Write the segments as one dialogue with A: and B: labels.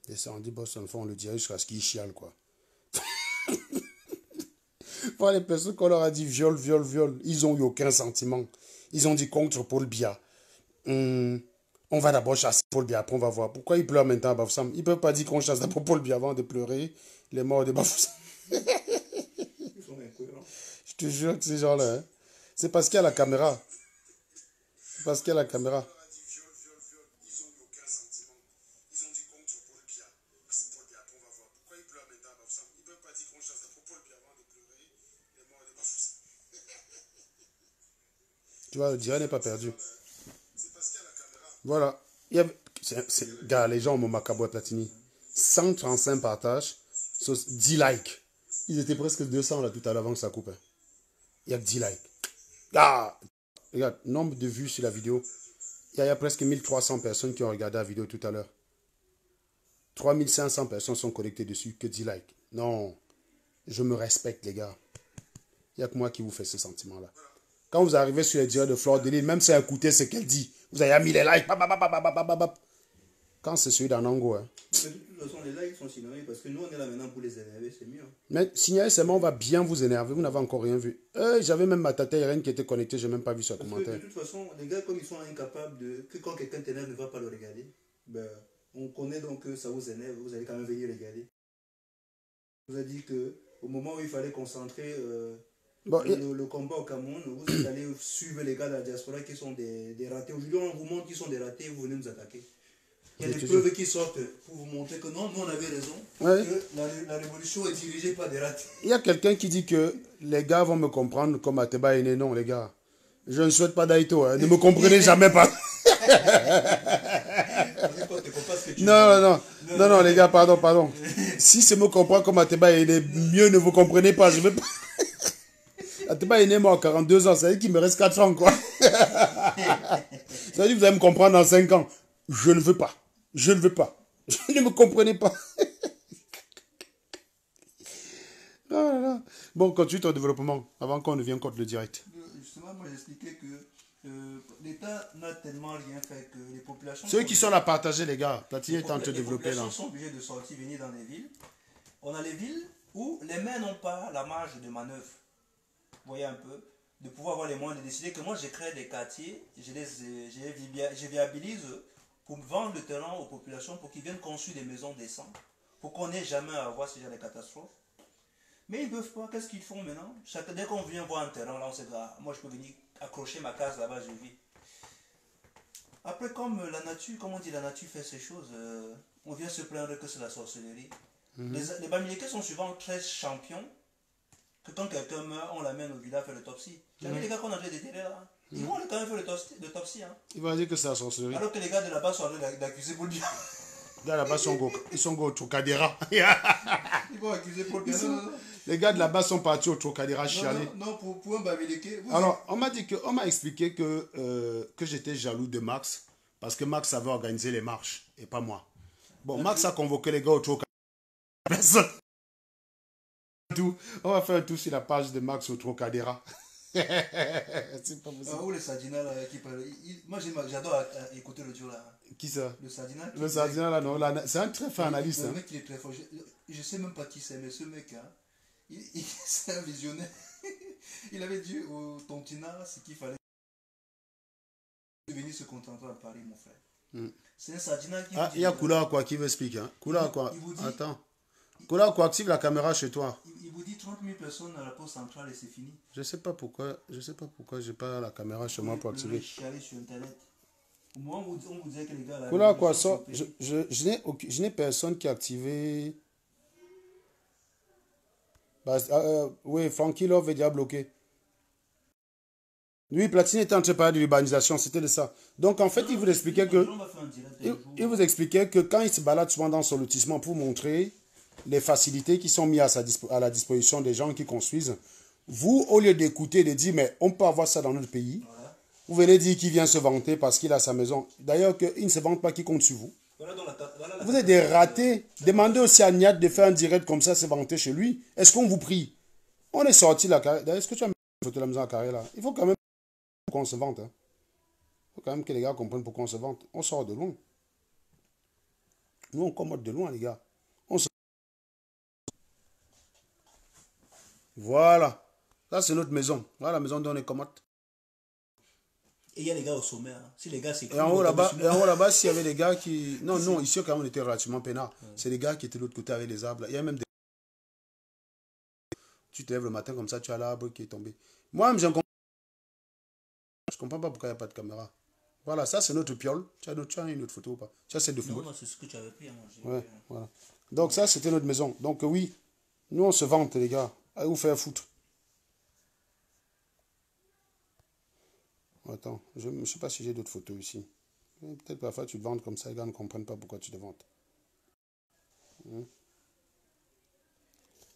A: Et ça, on dit, boss, on le dirait jusqu'à ce qu'il chiale, quoi. Pour les personnes qu'on leur a dit viol, viol, viol, ils n'ont eu aucun sentiment. Ils ont dit contre Paul Biya. On va d'abord chasser Paul Biya, après on va voir. Pourquoi ils pleurent maintenant à Bafoussam? Ils ne peuvent pas dire qu'on chasse d'abord Paul Biya avant de pleurer les morts de Bafoussam.
B: Ils sont incohérents.
A: Je te jure que ces gens-là, hein, c'est parce qu'il y a la caméra. C'est parce qu'il y a la caméra. Tu vois, le direct n'est pas perdu. Voilà. Gars, les gens m'ont Macabo Platini. 135 partages, 10 likes. Ils étaient presque 200 là tout à l'heure avant que ça coupe. Il y a que 10 likes. Ah, regarde, nombre de vues sur la vidéo. Il y a presque 1300 personnes qui ont regardé la vidéo tout à l'heure. 3500 personnes sont connectées dessus, que 10 likes. Non, je me respecte les gars. Il n'y a que moi qui vous fais ce sentiment-là. Quand vous arrivez sur les directs de Flore de Lille, même si écoutez ce qu'elle dit, vous avez mis les likes. Quand c'est celui d'Anango. Hein.
B: Mais de toute façon, les likes sont signalés parce que nous, on est là maintenant pour les énerver, c'est mieux.
A: Mais signaler seulement, on va bien vous énerver. Vous n'avez encore rien vu. J'avais même ma tata Irène qui était connectée, je n'ai même pas vu ce commentaire.
B: De toute façon, les gars, comme ils sont incapables de. Que quand quelqu'un t'énerve, ne va pas le regarder. Ben, on connaît donc que ça vous énerve, vous allez quand même venir regarder. On vous a dit qu'au moment où il fallait concentrer le combat au Cameroun, vous allez suivre les gars de la diaspora qui sont des ratés. Aujourd'hui, on vous montre qu'ils sont des ratés et vous venez nous attaquer. Il y a des preuves qui sortent pour vous montrer que non, nous on avait raison, que la révolution est dirigée par des ratés.
A: Il y a quelqu'un qui dit que les gars vont me comprendre comme Ateba Ene. Non, les gars, je ne souhaite pas d'Aïto. Hein. Ne me comprenez jamais pas. Non, les gars, pardon. Si c'est me comprendre comme Ateba Ene, mieux ne vous comprenez pas. Je vais pas. Ateba Ene est mort à 42 ans, ça veut dire qu'il me reste 4 ans, quoi. Ça veut dire que vous allez me comprendre dans 5 ans. Je ne veux pas. Je ne veux pas. Ne me comprenez pas. Oh là là. Bon, continue ton développement avant qu'on ne vienne contre le direct.
B: Justement, moi j'expliquais que l'État n'a tellement rien fait que les populations...
A: Ceux qui sont là, partagez les gars. Platini est en train de développer là.
B: Les populations sont obligées de sortir, venir dans les villes. On a les villes où les maires n'ont pas la marge de manœuvre. Vous voyez un peu, de pouvoir avoir les moyens de décider que moi je crée des quartiers, je viabilise pour vendre le terrain aux populations pour qu'ils viennent construire des maisons décentes, pour qu'on n'ait jamais à avoir ce genre de catastrophes. Mais ils ne peuvent pas, qu'est-ce qu'ils font maintenant? Dès qu'on vient voir un terrain, là on se dit, ah, moi je peux venir accrocher ma case là-bas, je vis. Après, comme la nature, comme on dit, la nature fait ces choses, on vient se plaindre que c'est la sorcellerie. Les Bamileke sont souvent très champions, que quand quelqu'un meurt, on l'amène au village faire l'autopsie. J'ai vu les gars qu'on a déjà déterré là. Ils vont quand même faire l'autopsie. Hein.
A: Ils vont dire que c'est la sorcellerie.
B: Alors que les gars de là-bas sont en train d'accuser Paul Biya.
A: Les gars là-bas sont go au Trocadéra.
B: Ils vont accuser Paul Biya.
A: Les gars de là-bas sont partis au Trocadéra chialer.
B: Non, pour un Bamileke.
A: Alors, on m'a expliqué que j'étais jaloux de Max parce que Max avait organisé les marches et pas moi. Bon, Max a convoqué les gars au Trocadéra. Personne. On va faire un tour sur la page de Max au Trocadéra. C'est pas possible.
B: Où le Sadina là qui parle. Moi j'adore écouter le duo là.
A: Qui ça?
B: Le Sadina.
A: Le Sadina là, non. C'est un très fin analyste.
B: Le mec il est très fort. Je sais même pas qui c'est, mais ce mec hein, c'est un visionnaire. Il avait dit au Tontina ce qu'il fallait venir se contenter à Paris, mon frère. C'est un Sadina qui.
A: Ah, il y a Koula quoi qui veut expliquer. Hein? Koula quoi. Attends. Koula quoi, active la caméra chez toi.
B: Il vous dit 30 000 personnes à la poste centrale et c'est fini.
A: Je sais pas pourquoi j'ai pas la caméra chez moi pour activer.
B: Je suis allé sur internet. Au moment où on vous disait que les gars là.
A: Koula quoi, je n'ai personne qui a activé. Bah, oui, Frankie Love est déjà bloqué. Lui, Platini était en train de parler de l'urbanisation, c'était de ça. Donc en fait, il vous expliquait que. Il vous expliquait que quand il se balade souvent dans son lotissement pour montrer les facilités qui sont mises à la disposition des gens qui construisent, vous, au lieu d'écouter, de dire, mais on peut avoir ça dans notre pays, vous venez dire qu'il vient se vanter parce qu'il a sa maison. D'ailleurs, qu'il ne se vante pas, qu'il compte sur vous. Vous êtes des ratés. Demandez aussi à Niat de faire un direct comme ça, se vanter chez lui. Est-ce qu'on vous prie? On est sorti la carrière. Est-ce que tu as mis une photo de la maison à carré là? Il faut quand même qu'on se vante. Il faut quand même que les gars comprennent pourquoi on se vante. On sort de loin. Nous, on commode de loin, les gars. Voilà. Ça, c'est notre maison. Voilà la maison dont on est commode.
B: Et il y a les gars au sommet. Hein. Si les gars s'écoutent.
A: Et en haut là-bas, s'il y avait des gars qui. Non, non, ici, quand même, on était relativement peinard. C'est les gars qui étaient de l'autre côté avec les arbres. Il y a même des. Tu te lèves le matin comme ça, tu as l'arbre qui est tombé. Moi, je ne comprends pas pourquoi il n'y a pas de caméra. Voilà, ça, c'est notre piole. Tu as une autre photo ou pas? Tu as celle de football?
B: Non, c'est ce que tu avais pris. Hein,
A: ouais, voilà. Donc, ça, c'était notre maison. Donc, oui, nous, on se vante, les gars. Allez vous faire foutre. Attends, je ne sais pas si j'ai d'autres photos ici. Peut-être parfois tu te vantes comme ça, les gars ne comprennent pas pourquoi tu te vantes.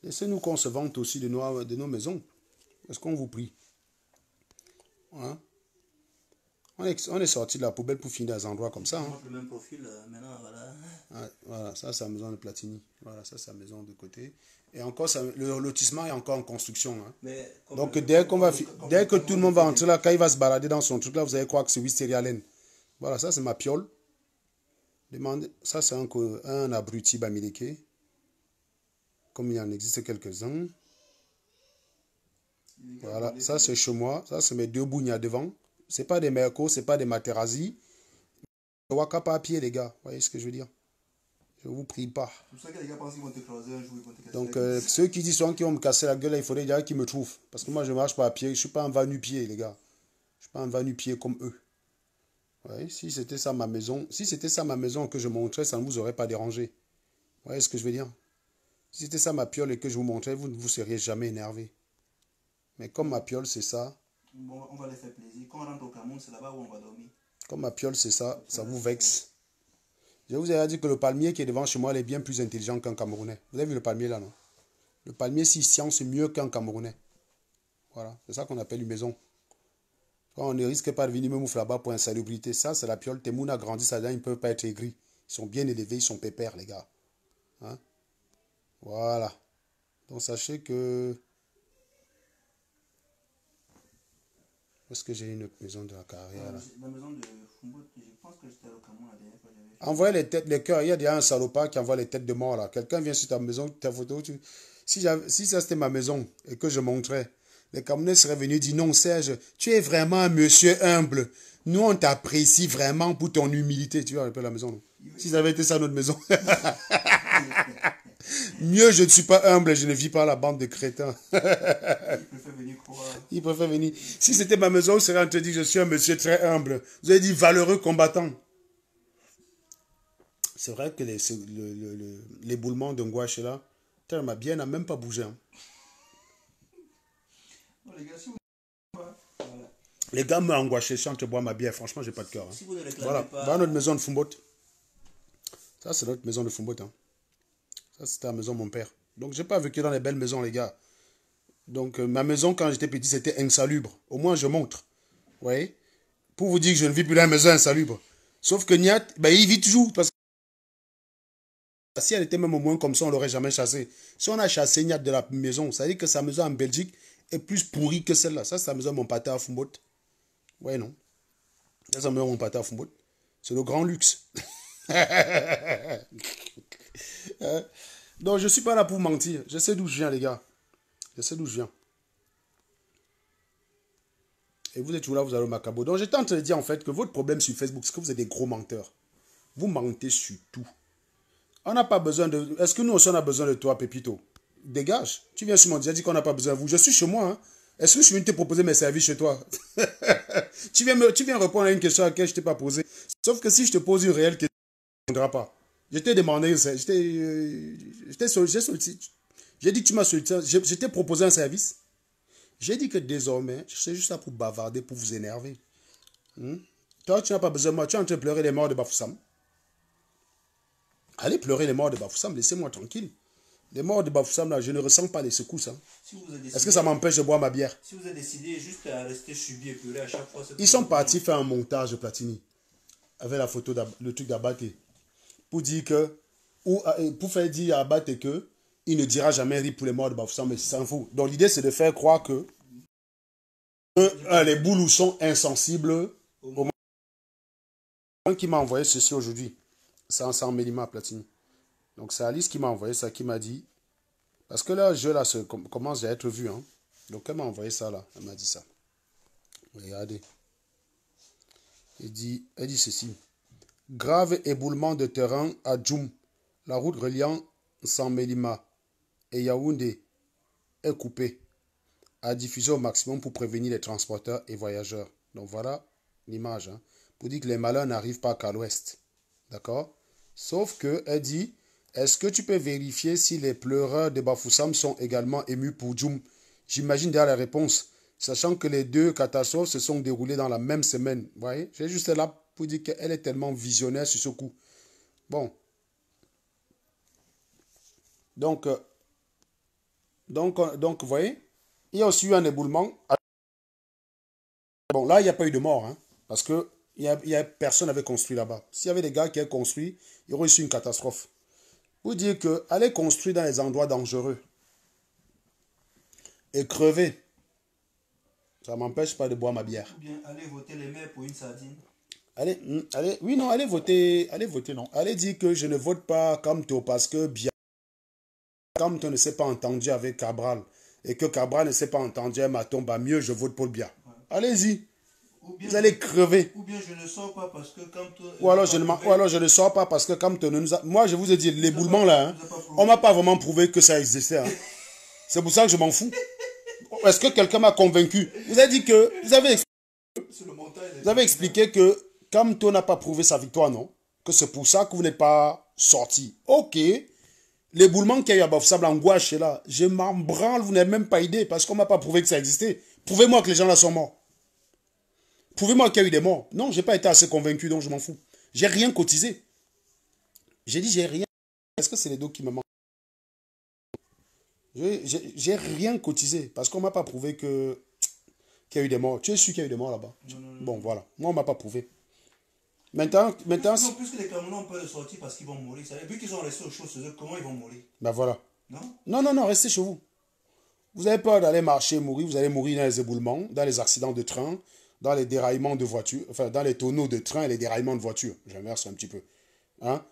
A: Laissez-nous qu'on se vante aussi de nos maisons. Est-ce qu'on vous prie? Hein? On est sorti de la poubelle pour finir dans des endroits comme ça. Hein?
B: Le même profil, maintenant, voilà.
A: Ouais, voilà, ça c'est la maison de Platini. Voilà, ça c'est la maison de côté. Et encore, le lotissement est encore en construction. Hein. Donc dès que tout le monde va entrer là, quand il va se balader dans son truc là, vous allez croire que c'est Wisteria Lane. Voilà, ça c'est ma piole. Ça c'est un abruti bamileke. Comme il y en existe quelques-uns. Voilà, ça c'est chez moi. Ça c'est mes deux bougnas devant. C'est pas des Merco, c'est pas des Materazzi. Waka pas à pied, les gars. Vous voyez ce que je veux dire? Je vous prie pas.
B: C'est pour ça que les gars pensent qu'ils vont te croiser un jour, ils vont te casser.
A: Donc, ceux qui disent souvent qu'ils vont me casser la gueule, là, il faudrait déjà qu'ils me trouvent. Parce que moi, je ne marche pas à pied. Je ne suis pas un va-nu-pied, les gars. Je ne suis pas un va-nu-pied comme eux. Ouais, si c'était ça ma maison, que je montrais, ça ne vous aurait pas dérangé. Vous voyez ce que je veux dire? Si c'était ça ma piole et que je vous montrais, vous ne vous seriez jamais énervé. Mais comme ma piole, c'est ça.
B: Bon, on va les faire plaisir. Quand on rentre au Cameroun, c'est là-bas où on va dormir.
A: Comme ma piole, c'est ça, ça vous vexe. Je vous ai dit que le palmier qui est devant chez moi, il est bien plus intelligent qu'un Camerounais. Vous avez vu le palmier là, non? Le palmier, s'il science, mieux qu'un Camerounais. Voilà, c'est ça qu'on appelle une maison. On ne risque pas de venir me moufler là-bas pour insalubrité. Ça, c'est la piole. Tes mouns a grandi, ça ils ne peuvent pas être aigris. Ils sont bien élevés, ils sont pépères, les gars. Hein? Voilà. Donc, sachez que... Est-ce que j'ai une autre maison de la carrière là?
B: La maison de Fumbo, je pense que j'étais au Cameroun la dernière fois.
A: Envoyez les têtes, les cœurs. Il y a déjà un salopard qui envoie les têtes de mort là. Quelqu'un vient sur ta maison, ta photo. Si ça c'était ma maison et que je montrais, les Camerounais seraient venus dire non, Serge, tu es vraiment un monsieur humble. Nous, on t'apprécie vraiment pour ton humilité. Tu vois un peu la maison, non? Si ça avait été ça notre maison. Mieux, je ne suis pas humble, je ne vis pas la bande de crétins.
B: Il préfère venir croire.
A: Il préfère venir. Si c'était ma maison, il serait en train de dire je suis un monsieur très humble. Vous avez dit valeureux combattant. C'est vrai que l'éboulement de Ngouache là, ma bière n'a même pas bougé. Hein.
B: Non, les gars, si vous... voilà.
A: Les gars me angoissent si on te boit ma bière. Franchement, j'ai pas de cœur. Hein.
B: Si vous ne réclamez
A: voilà,
B: pas...
A: dans notre maison de Fumbot. Ça, c'est notre maison de Fumbot. Hein. Ça, c'était la maison de mon père. Donc, j'ai pas vécu dans les belles maisons, les gars. Donc, ma maison, quand j'étais petit, c'était insalubre. Au moins, je montre. Vous voyez? Pour vous dire que je ne vis plus dans la maison insalubre. Sauf que Niat, ben, il vit toujours. Parce que si elle était même au moins comme ça, on ne l'aurait jamais chassé. Si on a chassé Niat de la maison, ça veut dire que sa maison en Belgique est plus pourrie que celle-là. Ça, c'est la maison de mon pâté à Fumbot. Ouais, non. Ça, c'est la maison de mon pâté à Fumbot. C'est le grand luxe. Donc, je ne suis pas là pour mentir. Je sais d'où je viens, les gars. Je sais d'où je viens. Et vous êtes toujours là, vous avez le macabo. Donc, j'étais en train de dire, en fait, que votre problème sur Facebook, c'est que vous êtes des gros menteurs. Vous mentez sur tout. On n'a pas besoin de... Est-ce que nous aussi, on a besoin de toi, Pépito? Dégage. Tu viens sur mon dia, dis qu'on n'a pas besoin de vous. Je suis chez moi. Hein. Est-ce que je viens te proposer mes services chez toi? tu viens répondre à une question à laquelle je ne t'ai pas posée. Sauf que si je te pose une réelle question, tu ne répondras pas. Je t'ai demandé... J'ai dit que tu m'as sollicité. Je t'ai proposé un service. J'ai dit que désormais, je suis juste là pour bavarder, pour vous énerver. Toi, tu n'as pas besoin de moi. Tu es en train de pleurer les morts de Bafoussam. Allez pleurer les morts de Bafoussam, laissez-moi tranquille. Les morts de Bafoussam, là, je ne ressens pas les secousses. Hein.
B: Si décidé,
A: est-ce que ça m'empêche de boire ma bière?
B: Si vous avez décidé juste à rester subi et pleurer à chaque fois...
A: Ils sont partis faire un montage de Platini avec la photo, le truc d'Abaté. Pour dire que... pour faire dire à Abaté que il ne dira jamais rien pour les morts de Bafoussam, mais c'est s'en fout. Donc l'idée, c'est de faire croire que les boulous sont insensibles au monde qui m'a envoyé ceci aujourd'hui. 500 millimètres Platini. Donc c'est Alice qui m'a envoyé ça, qui m'a dit. Parce que là, je là, commence à être vu. Hein. Donc elle m'a envoyé ça là. Elle m'a dit ça. Regardez. Elle dit ceci. Grave éboulement de terrain à Djoum. La route reliant Saint-Mélima et Yaoundé est coupée. À diffuser au maximum pour prévenir les transporteurs et voyageurs. Donc voilà l'image. Hein, pour dire que les malheurs n'arrivent pas qu'à l'ouest. D'accord? Sauf que elle dit, est-ce que tu peux vérifier si les pleureurs de Bafoussam sont également émus pour Djoum? J'imagine derrière la réponse. Sachant que les deux catastrophes se sont déroulées dans la même semaine. Vous voyez? J'ai juste là pour dire qu'elle est tellement visionnaire sur ce coup. Bon. Donc, vous voyez, il y a aussi eu un éboulement. Bon, là, il n'y a pas eu de mort, hein, parce que personne n'avait construit là-bas. S'il y avait des gars qui avaient construit, il y aurait eu une catastrophe. Vous dire que aller construire dans les endroits dangereux et crever, ça ne m'empêche pas de boire ma bière.
B: Ou bien aller voter les maires pour une sardine.
A: Allez, oui, non, allez voter, non. Allez dire que je ne vote pas Kamto parce que bien, Kamto ne s'est pas entendu avec Cabral et que Cabral ne s'est pas entendu avec Matomba, mieux je vote pour le bien. Ouais. Allez-y. Vous allez crever.
B: Ou bien je ne sors pas parce que Kamto...
A: Ou alors je ne sors pas parce que Kamto ne nous a... Moi, je vous ai dit, l'éboulement là, hein, on ne m'a pas vraiment prouvé que ça existait. Hein. C'est pour ça que je m'en fous. Est-ce que quelqu'un m'a convaincu? Vous avez dit que... Vous avez expliqué que Kamto n'a pas prouvé sa victoire, non? Que c'est pour ça que vous n'êtes pas sorti. Ok. L'éboulement qu'il y a eu à Bafoussam, en gouache, là, je m'en branle, vous n'avez même pas idée parce qu'on ne m'a pas prouvé que ça existait. Prouvez-moi que les gens là sont morts. Prouvez-moi qu'il y a eu des morts. Non, je n'ai pas été assez convaincu, donc je m'en fous. J'ai rien cotisé. J'ai dit, j'ai rien. Est-ce que c'est les deux qui me manquent? J'ai rien cotisé parce qu'on ne m'a pas prouvé qu'il y a eu des morts. Tu es sûr qu'il y a eu des morts là-bas? Bon, voilà. Moi, on ne m'a pas prouvé. Maintenant...
B: Non, plus que les Camerounais ont peur de sortir parce qu'ils vont mourir. Vu qu'ils sont restés aux choses, comment ils vont mourir?
A: Ben voilà.
B: Non?
A: Non, restez chez vous. Vous avez peur d'aller marcher, mourir. Vous allez mourir dans les éboulements, dans les accidents de train, dans les déraillements de voitures, enfin, dans les tonneaux de train et les déraillements de voitures. J'inverse un petit peu. Hein?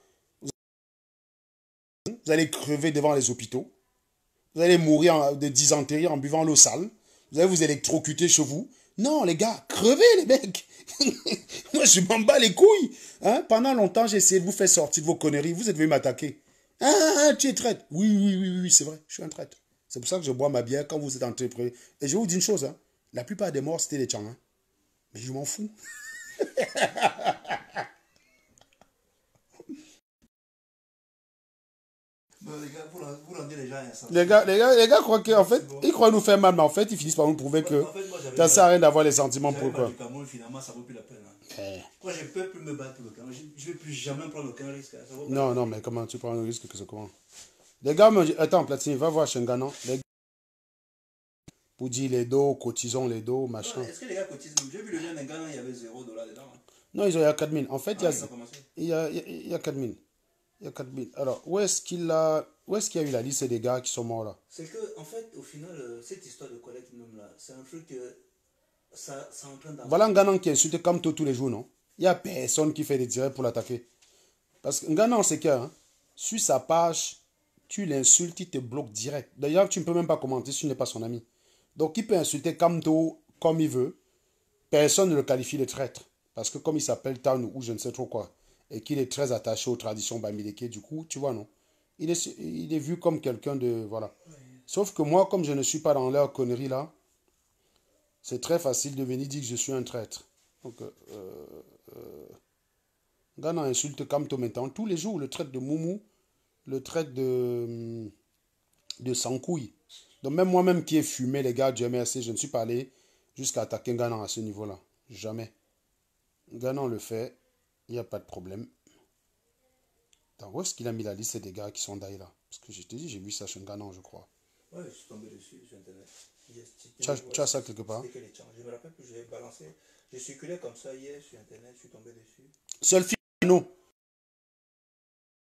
A: Vous allez crever devant les hôpitaux. Vous allez mourir de dysenterie en buvant l'eau sale. Vous allez vous électrocuter chez vous. Non, les gars, crevez, les mecs. Moi, je m'en bats les couilles. Hein? Pendant longtemps, j'ai essayé de vous faire sortir de vos conneries. Vous êtes venu m'attaquer. Ah, tu es traître. Oui, c'est vrai. Je suis un traître. C'est pour ça que je bois ma bière quand vous êtes en train près. Et je vous dis une chose. Hein? La plupart des morts, c'était des Tchang. Hein? Mais je m'en fous.
B: Les gars, vous rendez les gens insensibles.
A: Les gars croient qu'en fait, ils croient nous faire mal, mais en fait, ils finissent par nous prouver que ça ne sert à rien d'avoir les sentiments pour quoi.
B: Cameroun, finalement, ça vaut plus la peine. Hein. Moi, je ne peux plus me battre pour le Cameroun. Je ne vais plus jamais prendre aucun risque. Hein.
A: Non, mais comment tu prends un risque que c'est comment? Les gars, attends, Platini, va voir Shenganan. Pour dire les dos, cotisons les dos, machin.
B: Est-ce que les gars cotisent? J'ai vu le lien d'un gars, il y avait $0 dedans. Hein.
A: Non, il y a 4 000. En fait, il y a 4 000. Il y a 4 000. Alors, où est-ce qu'il y a eu la liste des gars qui sont morts là?
B: C'est que, en fait, au final, cette histoire de collecte là, c'est un truc que ça entraîne dans...
A: Voilà un Ghanan qui insulte Kamto tous les jours, non? Il n'y a personne qui fait des directs pour l'attaquer. Parce que Ghanan, c'est que, hein, sur sa page, tu l'insultes, il te bloque direct. D'ailleurs, tu ne peux même pas commenter si tu n'es pas son ami. Donc, il peut insulter Kamto comme il veut. Personne ne le qualifie de traître. Parce que comme il s'appelle Tan ou je ne sais trop quoi, et qu'il est très attaché aux traditions bamileke, du coup, tu vois, non? Il est vu comme quelqu'un de... Voilà. Oui. Sauf que moi, comme je ne suis pas dans leur connerie là, c'est très facile de venir dire que je suis un traître. Donc, Ghana insulte Kamto maintenant. Tous les jours, le traite de Moumou, le traite de Sankouille. Donc même moi-même qui ai fumé, les gars, Dieu merci, je ne suis pas allé jusqu'à attaquer Ghana à ce niveau-là. Jamais. Ghana le fait, il n'y a pas de problème. Attends, où est-ce qu'il a mis la liste des gars qui sont d'ailleurs là? Parce que je te dis, j'ai vu ça chez Ghana, je crois.
B: Ouais, je suis tombé dessus sur Internet.
A: Tu as ça quelque part?
B: Je me rappelle plus, j'ai balancé. J'ai circulé comme ça hier sur Internet, je suis tombé dessus.
A: Seul fils, non.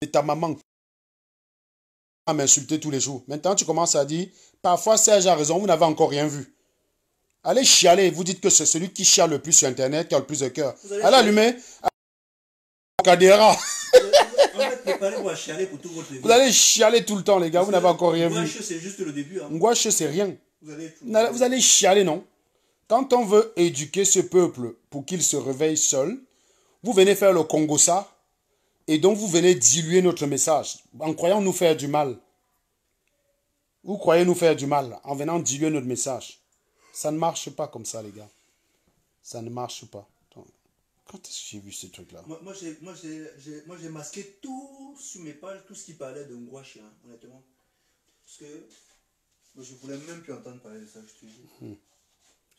A: C'est ta maman qui m'insulter tous les jours. Maintenant, tu commences à dire, parfois Serge a raison, vous n'avez encore rien vu. Allez chialer, vous dites que c'est celui qui chiale le plus sur Internet, qui a le plus de cœur. Allez allumer. Kadera.
B: Préparez-vous à chialer pour tout votre vie.
A: Vous allez chialer tout le temps, les gars. Vous n'avez encore rien vu.
B: Ngouache, c'est juste le début. Hein.
A: Ngouache, c'est rien.
B: Vous
A: Vous allez chialer, non? Quand on veut éduquer ce peuple pour qu'il se réveille seul, vous venez faire le Congo ça, et donc vous venez diluer notre message en croyant nous faire du mal. Vous croyez nous faire du mal en venant diluer notre message. Ça ne marche pas comme ça, les gars. Ça ne marche pas. Quand est-ce que j'ai vu ce truc-là?
B: Moi, j'ai masqué tout sur mes pages, tout ce qui parlait de Ngouache, hein, honnêtement. Parce que moi, je ne voulais même plus entendre parler de ça, je te dis.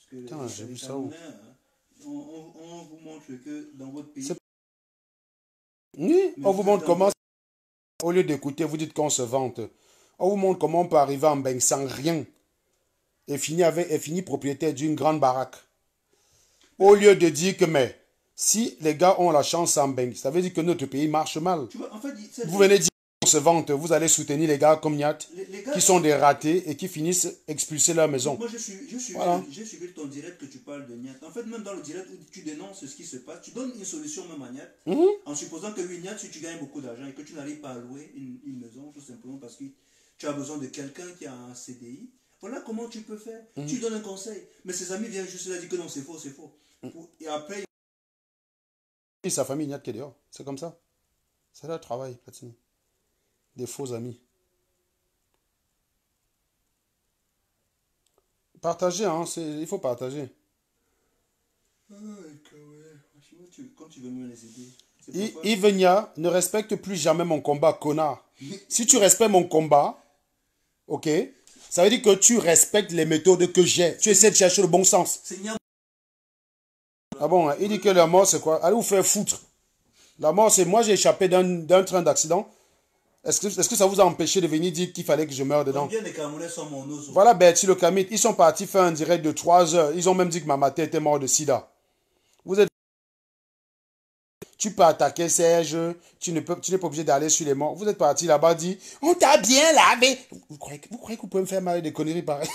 A: Putain, j'ai vu ça où?
B: On vous montre que dans votre pays...
A: Oui, on vous montre comment... Au lieu d'écouter, vous dites qu'on se vante. On vous montre comment on peut arriver en Beng sans rien et finir propriétaire d'une grande baraque. Au lieu de dire que, mais, si les gars ont la chance en Beng, ça veut dire que notre pays marche mal.
B: Tu vois, en fait,
A: vous venez dire qu'on se vante, vous allez soutenir les gars comme Niat, qui sont des ratés et qui finissent expulser leur maison.
B: Moi, j'ai suivi ton direct que tu parles de Niat. En fait, même dans le direct où tu dénonces ce qui se passe, tu donnes une solution même à Niat, en supposant que oui, Niat, si tu gagnes beaucoup d'argent et que tu n'arrives pas à louer une maison, tout simplement parce que tu as besoin de quelqu'un qui a un CDI, voilà comment tu peux faire. Tu donnes un conseil. Mais ses amis viennent juste là dire que non, c'est faux, c'est faux. Et après...
A: Et sa famille Niat qui est dehors. C'est comme ça. C'est leur travail, Platini. Des faux amis. Partagez, hein, il faut partager.
B: Quand tu veux me les aider.
A: Yves Nia ne respecte plus jamais mon combat, connard. Si tu respectes mon combat, ok, ça veut dire que tu respectes les méthodes que j'ai. Tu essaies de chercher le bon sens. Ah bon, il dit que la mort c'est quoi? Allez vous faire foutre. La mort c'est moi j'ai échappé d'un train d'accident. Est-ce que ça vous a empêché de venir dire qu'il fallait que je meure dedans?
B: Combien de Camerounais sont mon os?
A: Voilà Bertie le Camit, ils sont partis faire un direct de 3 heures. Ils ont même dit que Mamaté était mort de sida. Vous êtes... Tu peux attaquer Serge, tu n'es pas obligé d'aller sur les morts. Vous êtes parti là-bas, dit, on t'a bien lavé. Vous croyez que vous pouvez me faire marrer des conneries pareilles?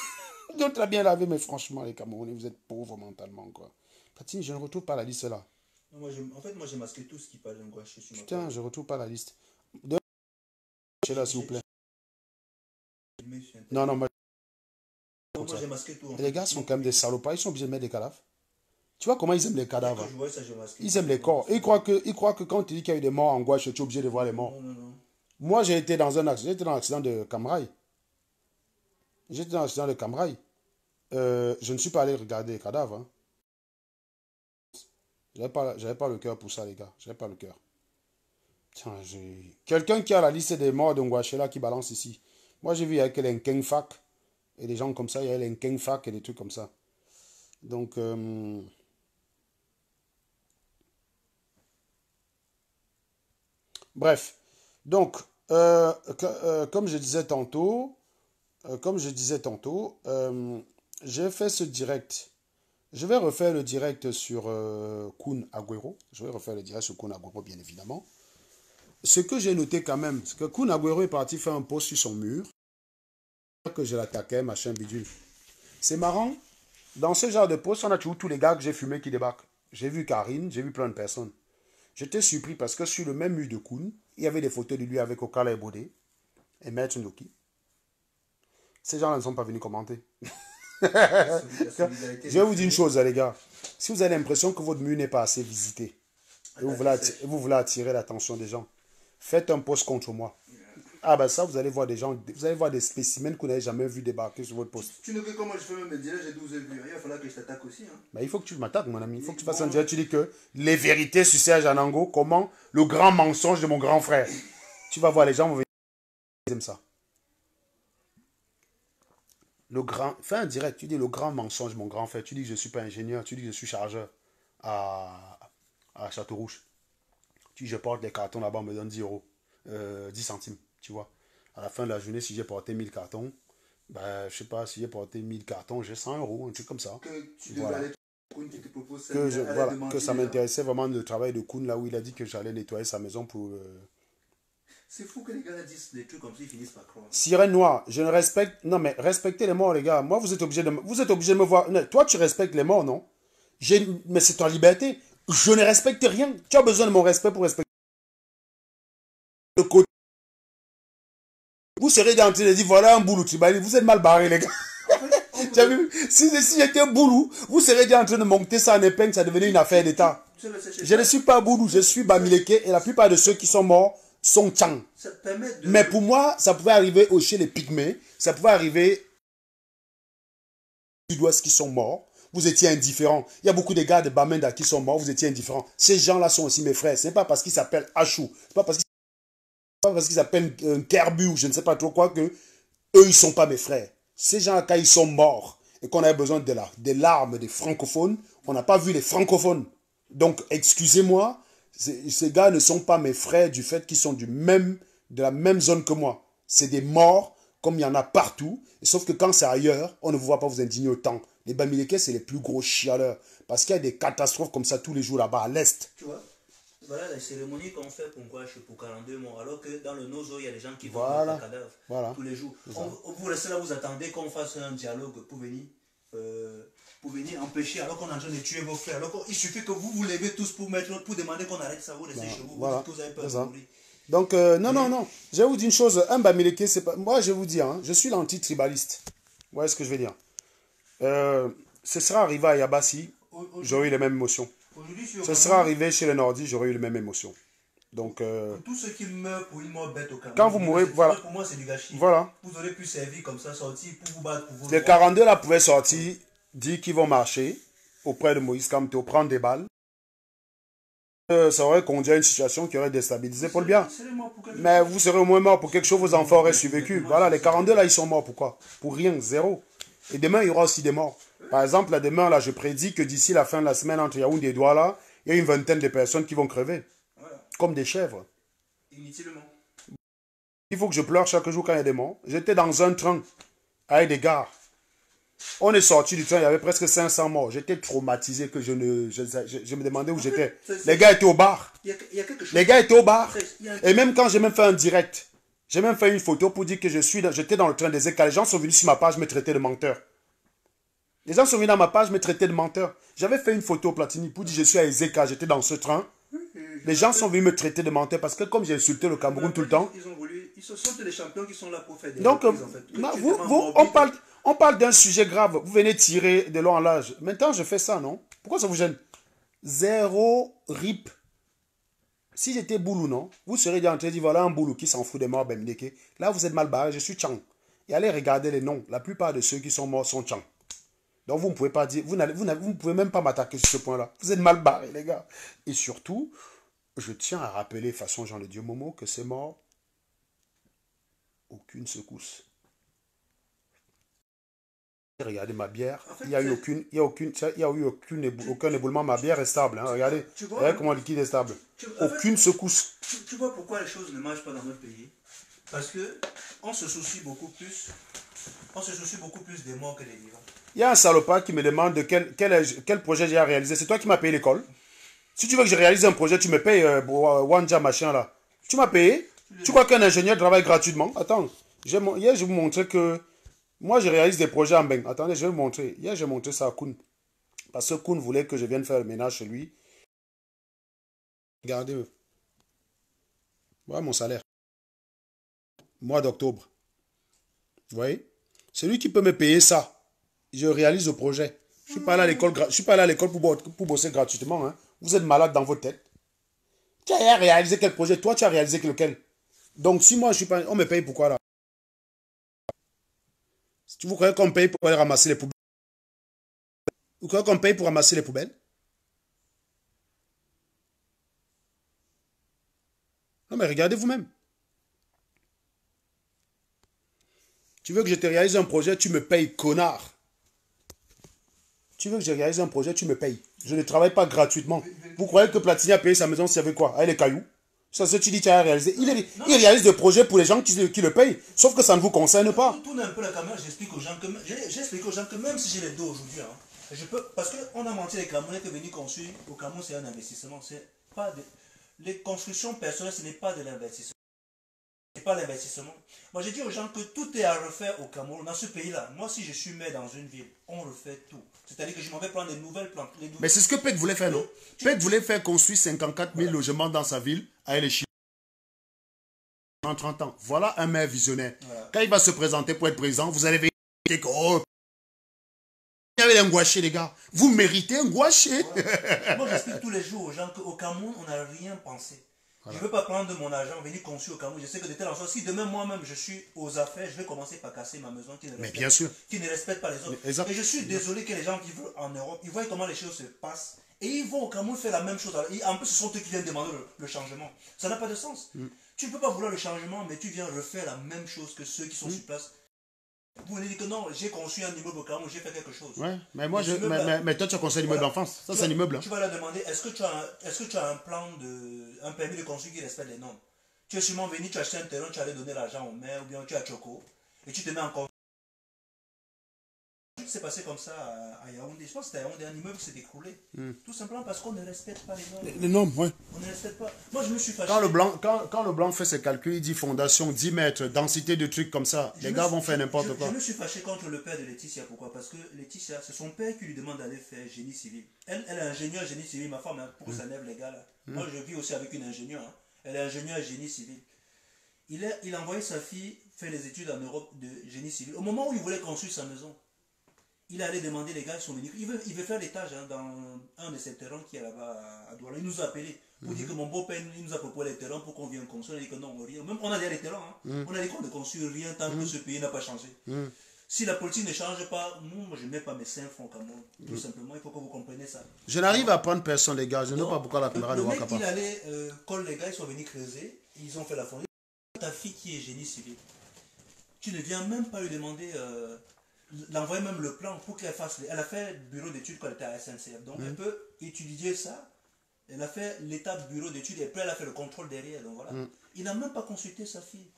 A: On t'a bien lavé, mais franchement, les Camerounais, vous êtes pauvres mentalement, quoi. Patine, je ne retrouve pas la liste là.
B: Non, en fait, moi j'ai masqué tout ce qui parle de Ngouache sur ma page.
A: Putain, je ne retrouve pas la liste. Là, s'il vous plaît. Non, moi
B: j'ai masqué tout.
A: Les gars sont quand même des salopards, ils sont obligés de mettre des cadavres. Tu vois comment ils aiment les cadavres? Ils aiment les corps. Ils croient que quand tu dis qu'il y a eu des morts en Gouache, tu es obligé de voir les morts.
B: Non.
A: Moi, j'ai été dans un accident. J'étais dans l'accident de Camrail. Je ne suis pas allé regarder les cadavres. Hein. J'avais pas le cœur pour ça, les gars. J'avais pas le cœur. Tiens, j'ai... Quelqu'un qui a la liste des morts de Ngouache là qui balance ici. Moi, j'ai vu avec les Nkeng Fak et des gens comme ça. Il y a les Nkeng Fak et des trucs comme ça. Donc... Bref, donc, comme je disais tantôt, j'ai fait ce direct. Je vais refaire le direct sur Kun Agüero. Je vais refaire le direct sur Kun Agüero, bien évidemment. Ce que j'ai noté quand même, c'est que Kun Agüero est parti faire un post sur son mur. Que je l'attaquais, machin bidule. C'est marrant. Dans ce genre de post, on a toujours tous les gars que j'ai fumés qui débarquent. J'ai vu Karine, j'ai vu plein de personnes. J'étais surpris parce que sur le même mur de Kun, il y avait des photos de lui avec Okala et Bodé et Maître Ndoki. Ces gens-là ne sont pas venus commenter. Je vais vous dire une chose, les gars. Si vous avez l'impression que votre mur n'est pas assez visité et vous voulez attirer l'attention des gens, faites un post contre moi. Ah ben ça, vous allez voir des gens, vous allez voir des spécimens que vous n'avez jamais vu débarquer sur votre poste.
B: Tu ne veux comment je fais même me dire, j'ai 12 vues. Il va falloir que je t'attaque aussi. Hein.
A: Ben, il faut que tu m'attaques, mon ami. Il faut que tu fasses un direct. Tu dis que les vérités sur Serge Anango, comment le grand mensonge de mon grand frère. Tu vas voir, les gens vont venir. Ils aiment ça. Fais un direct. Tu dis le grand mensonge de mon grand frère. Tu dis que je ne suis pas ingénieur. Tu dis que je suis chargeur à Château-Rouge. Tu dis je porte les cartons là-bas, on me donne 10 euros. 10 centimes. Tu vois, à la fin de la journée, si j'ai porté 1000 cartons, ben, je sais pas, si j'ai porté 1000 cartons, j'ai 100 euros, un truc comme ça. Que ça m'intéressait vraiment le travail de Kun, là où il a dit que j'allais nettoyer sa maison pour...
B: C'est fou que les gars disent des trucs comme ça, ils finissent par croire.
A: Sirène Noire, je ne respecte... Non, mais respectez les morts, les gars. Moi, vous êtes obligé de me voir... Non, toi, tu respectes les morts, non? Mais c'est ta liberté. Je ne respecte rien. Tu as besoin de mon respect pour respecter. le côté. Vous serez en train de dire, voilà un boulot tribal. Vous êtes mal barré, les gars. Si j'étais boulou, vous serez déjà en train de monter ça en épingle, ça devenait une affaire d'État. Je ne suis pas boulou, je suis Bamileke et la plupart de ceux qui sont morts sont Tchang. Mais pour moi, ça pouvait arriver chez les Pygmées, ça pouvait arriver au sud-ouest qui sont morts. Vous étiez indifférents. Il y a beaucoup de gars de Bamenda qui sont morts, vous étiez indifférents. Ces gens-là sont aussi mes frères. Ce n'est pas parce qu'ils s'appellent Achou, ce n'est pas parce qu'ils s'appellent Kerbu ou je ne sais pas trop quoi que eux, ils ne sont pas mes frères. Ces gens, quand ils sont morts et qu'on avait besoin des larmes des francophones, on n'a pas vu les francophones. Donc, excusez-moi, ces gars ne sont pas mes frères du fait qu'ils sont de la même zone que moi. C'est des morts, comme il y en a partout. Sauf que quand c'est ailleurs, on ne vous voit pas vous indigner autant. Les Bamileke, c'est les plus gros chialeurs. Parce qu'il y a des catastrophes comme ça tous les jours là-bas à l'Est.
B: Tu vois? Voilà la cérémonie qu'on fait pour 42 morts, alors que dans le Nozo, il y a des gens qui vont
A: voilà.
B: dans le cadavre tous les jours. Vous restez là, vous attendez qu'on fasse un dialogue pour venir empêcher, alors qu'on est en train de tuer vos frères. Alors il suffit que vous vous levez tous pour demander qu'on arrête ça, vous restez chez vous,
A: voilà.
B: Vous dites que vous avez peur de mourir.
A: Donc, non. Je vais vous dire une chose, un Bamileke, c'est pas... Moi, je vais vous dire, hein, je suis l'anti-tribaliste. Vous voyez ce que je veux dire? Ce sera arrivé à Yabassi, j'aurais eu les mêmes émotions. Ce sera arrivé chez les Nordis, j'aurais eu les mêmes émotions. Donc,
B: tous ceux qui meurent pour une mort bête au Cameroun,
A: quand vous mourrez, voilà.
B: Pour moi, c'est du gâchis.
A: Voilà.
B: Vous aurez pu servir comme ça, sortir pour vous battre pour vos
A: Les 42 là pouvaient sortir, dire qu'ils vont marcher auprès de Moïse Kamto, prendre des balles. Ça aurait conduit à une situation qui aurait déstabilisé pour le bien. Mais vous serez au moins mort pour quelque chose, vos enfants auraient survécu. Voilà, les 42 là, ils sont morts. Pourquoi? Pour rien, zéro. Et demain, il y aura aussi des morts. Par exemple, là, demain, là, je prédis que d'ici la fin de la semaine, entre Yaoundé et Douala, il y a une vingtaine de personnes qui vont crever. Voilà. Comme des chèvres.
B: Inutilement.
A: Il faut que je pleure chaque jour quand il y a des morts. J'étais dans un train avec des gars. On est sorti du train, il y avait presque 500 morts. J'étais traumatisé que je me demandais où j'étais. Les gars étaient au bar. Les gars étaient au bar. Et même quand j'ai même fait un direct, j'ai même fait une photo pour dire que j'étais dans le train des écals. Les gens sont venus sur ma page me traiter de menteur. Les gens sont venus dans ma page me traiter de menteur. J'avais fait une photo au Platini pour dire que je suis à Ezeka, j'étais dans ce train. Les gens sont venus me traiter de menteur parce que comme j'ai insulté le Cameroun tout le temps.
B: Ils sont les champions qui sont là pour faire des
A: donc, on parle d'un sujet grave. Vous venez tirer de long en large. Maintenant, je fais ça, non? Pourquoi ça vous gêne? Zéro rip. Si j'étais boulou, non? Vous serez déjà en train de dire, voilà un boulou qui s'en fout des morts, Bamileke. Là, vous êtes mal barré, je suis Tchang. Et allez regarder les noms. La plupart de ceux qui sont morts sont Tchang. Donc, vous ne pouvez pas dire, vous ne pouvez même pas m'attaquer sur ce point-là. Vous êtes mal barré, les gars. Et surtout, je tiens à rappeler, façon Jean de Dieu Momo, que ces morts, aucune secousse. Regardez ma bière, en fait, il n'y a eu aucun éboulement, ma bière est stable. Hein. Regardez, regardez comment le liquide est stable. Aucune secousse.
B: Tu vois pourquoi les choses ne marchent pas dans notre pays? Parce qu'on se soucie beaucoup plus. On se soucie beaucoup plus des morts que des vivants.
A: Il y a un salopard qui me demande de quel projet j'ai à réaliser. C'est toi qui m'as payé l'école. Si tu veux que je réalise un projet, tu me payes Wanja machin là. Tu m'as payé. Tu crois qu'un ingénieur travaille gratuitement? Attends, hier je vous montrais que moi je réalise des projets en Beng. Attendez, je vais vous montrer. Hier j'ai montré ça à Koun. Parce que Koun voulait que je vienne faire le ménage chez lui. Regardez. Voilà mon salaire. Mois d'octobre. Vous voyez? C'est lui qui peut me payer ça. Je réalise le projet. Je ne suis pas allé à l'école pour bosser gratuitement. Hein. Vous êtes malade dans votre tête. Tu as réalisé quel projet? Toi, tu as réalisé lequel? Donc, si moi, je suis pas... On me paye pourquoi là? Si vous croyez qu'on me paye pour aller ramasser les poubelles? Vous croyez qu'on me paye pour ramasser les poubelles? Non, mais regardez vous-même. Tu veux que je te réalise un projet, tu me payes, connard. Tu veux que je réalise un projet, tu me payes. Je ne travaille pas gratuitement. Vous croyez que Platini a payé sa maison, c'est avec quoi? Avec les cailloux? Ça, c'est ce que tu dis, tu as réalisé. Il réalise des projets pour les gens qui le payent. Sauf que ça ne vous concerne pas.
B: Tourne un peu la caméra, j'explique aux gens que même si j'ai les deux aujourd'hui, hein, parce qu'on a menti les Camerounais que venir construire au Cameroun, c'est un investissement. Les constructions personnelles, ce n'est pas de l'investissement. Ce n'est pas l'investissement. Moi, j'ai dit aux gens que tout est à refaire au Cameroun, dans ce pays-là. Moi, si je suis maire dans une ville, on refait tout. C'est-à-dire que je m'en vais prendre des nouvelles plantes.
A: Mais c'est ce que Pet voulait faire, non? Pet voulait faire construire 54 000 logements dans sa ville avec les Chinois. ans, 30 ans. Voilà un maire visionnaire.
B: Voilà.
A: Quand il va se présenter pour être président, vous allez dire que oh, il y avait un gouaché, les gars. Vous méritez un gouaché.
B: Voilà. Moi, j'explique tous les jours aux gens qu'au Cameroun, on n'a rien pensé. Voilà. Je ne veux pas prendre mon argent, venir construire au Cameroun. Je sais que de telle façon, si demain moi-même je suis aux affaires, je vais commencer par casser ma maison qui ne respecte pas les autres. Et je suis désolé que les gens qui vivent en Europe, ils voient comment les choses se passent. Et ils vont au Cameroun faire la même chose. En plus, ce sont eux qui viennent demander le changement. Ça n'a pas de sens. Tu ne peux pas vouloir le changement, mais tu viens refaire la même chose que ceux qui sont sur place. Vous venez dire que non, j'ai construit un immeuble au Cameroun, j'ai fait quelque chose.
A: Ouais, mais moi, mais toi, tu as construit un immeuble d'enfance. Ça, c'est un immeuble.
B: Tu vas leur demander, est-ce que tu as un permis de construire qui respecte les normes? Tu es sûrement venu, tu as acheté un terrain, tu allais donner l'argent au maire, ou bien tu as choco, et tu te mets en c'est passé comme ça à Yaoundé. Je pense que c'était à Yaoundé, un immeuble qui s'est écroulé. Tout simplement parce qu'on ne respecte pas les normes.
A: Les normes, oui.
B: On ne respecte pas. Moi, je me suis fâché.
A: Quand le blanc fait ses calculs, il dit fondation, 10 mètres, densité de trucs comme ça. Les gars vont faire n'importe quoi.
B: Je me suis fâché contre le père de Laetitia. Pourquoi? Parce que Laetitia, c'est son père qui lui demande d'aller faire génie civil. Elle est ingénieure génie civil, ma femme, hein, pour sa lèvre légale. Moi, je vis aussi avec une ingénieure. Hein. Elle est ingénieure génie civil. Il a envoyé sa fille faire les études en Europe de génie civil. Au moment où il voulait construire sa maison, il allait demander, les gars, ils sont venus. Il veut faire l'étage hein, dans un de ces terrains qui est là-bas à Douala. Il nous a appelé pour dire que mon beau-père nous a proposé les terrains pour qu'on vienne construire. On a dit que non, rien. Même on a dit les terrains. Hein. On a dit qu'on ne construit rien tant que ce pays n'a pas changé. Si la politique ne change pas, moi je ne mets pas mes 5 francs comme moi. Tout simplement, il faut que vous compreniez ça.
A: Je n'arrive à prendre personne, les gars. Je ne sais pas pourquoi la caméra de Wakapa.
B: Il allait coller les gars, ils sont venus creuser. Ils ont fait la fondation. Ta fille qui est génie civil, tu ne viens même pas lui demander... l'envoyer même le plan pour qu'elle fasse. Elle a fait bureau d'études quand elle était à SNCF. Donc elle peut étudier ça. Elle a fait l'étape bureau d'études et puis elle a fait le contrôle derrière. Donc voilà. Il n'a même pas consulté sa fille.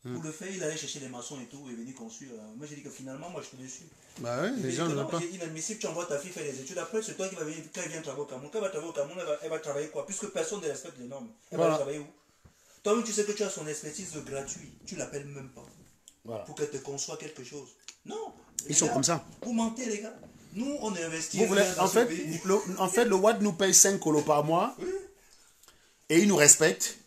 B: Pour le faire, il allait chercher les maçons et tout et venir construire. Moi j'ai dit que finalement, moi je suis déçu.
A: Bah ouais, les gens ne veulent pas.
B: Il est inadmissible, tu envoies ta fille faire les études. Après, c'est toi qui va venir, quand elle vient travailler au Cameroun. Quand elle va travailler au Cameroun, elle va travailler quoi? Puisque personne ne respecte les normes. Elle va travailler où? Toi-même, tu sais que tu as son expertise gratuite. Tu ne l'appelles même pas. Voilà. Pour qu'elle te conçoive quelque chose. Non.
A: Ils sont comme ça.
B: Vous mentez, les gars. Nous, on investit.
A: En fait, le WAD nous paye 5 colos par mois. Oui. Et il nous respecte.